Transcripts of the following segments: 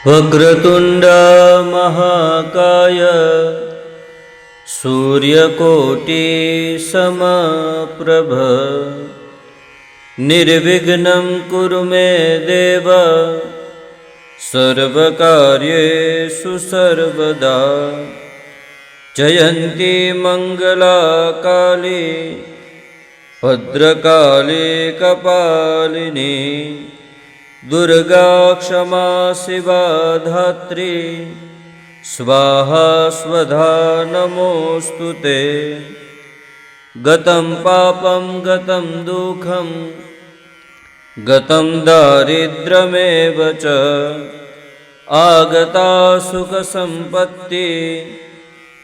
वक्रतुण्ड महाकाय सूर्यकोटि समप्रभ निर्विघ्नं कुरु मे देव सर्वकार्येषु सर्वदा। जयन्ती मंगला काली भद्रकाली कपालिनी दुर्गा क्षमा शिवा धात्री स्वाहा स्वधा नमोस्तुते। गतं पापं गतं दुःखं गतं दारिद्र्यमेव च आगता सुखसम्पत्ति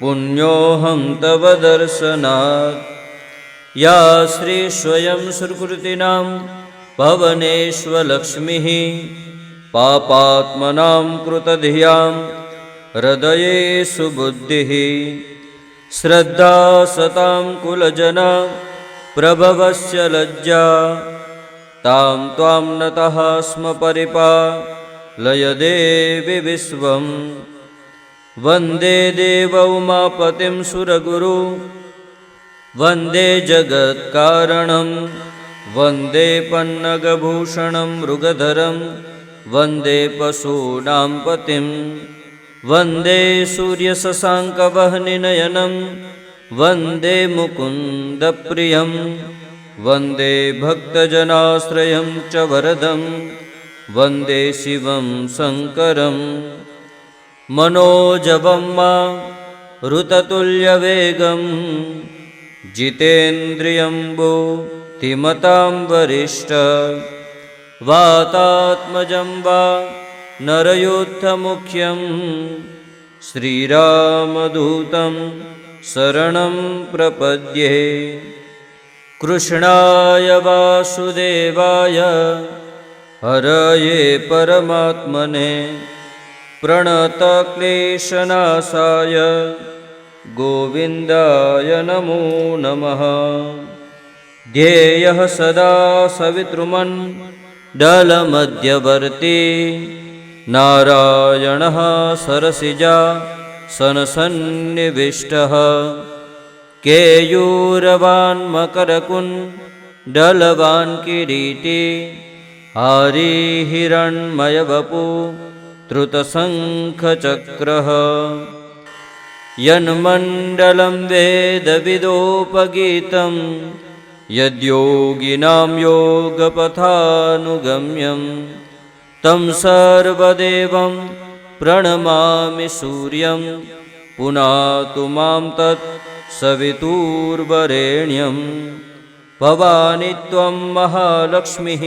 पुण्योऽहं तव दर्शनात्। या श्री स्वयं सुकृतिनां पवनेष्वलक्ष्मीः पापात्मनां कृतधियां हृदये सुबुद्धिः श्रद्धा सतां कुलजना प्रभवस्य लज्जा तां त्वां नतः स्म परिपालय देवि विश्वम्। वन्दे देव उमापतिं सुरगुरु वन्दे जगत्कारणं वन्दे पन्नगभूषणं मृगधरं वन्दे पशूनां पतिं वन्दे सूर्यशशाङ्कवह्निनयनं वन्दे मुकुन्दप्रियं वन्दे भक्तजनाश्रयं च वरदं वन्दे शिवं शङ्करम्। मनोजवं मारुततुल्यवेगं जितेन्द्रियं बुद्धिमतां वरिष्ठं वातात्मजं वा नरयूथमुख्यं श्रीरामदूतं शरणं प्रपद्ये। कृष्णाय वासुदेवाय हरये परमात्मने प्रणतक्लेशनाशाय गोविन्दाय नमो नमः। ध्येयः सदा सवितृमण्डलमध्यवर्ती नारायणः सरसिजा सनसन्निविष्टः केयूरवान् मकरकुण्डलवान् किरीटी हरिहिरण्मयवपु धृतशङ्खचक्रः यन्मण्डलं वेदविदोपगीतं यद्योगिनां योगपथानुगम्यं तं सर्वदेवं प्रणमामि सूर्यं पुनातु मां तत्सवितुर्वरेण्यं। भवानी त्वं महालक्ष्मीः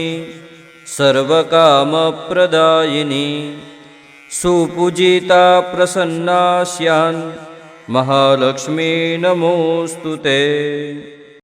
सर्वकामप्रदायिनी सुपूजिता प्रसन्ना स्यान् महालक्ष्मी नमोस्तुते।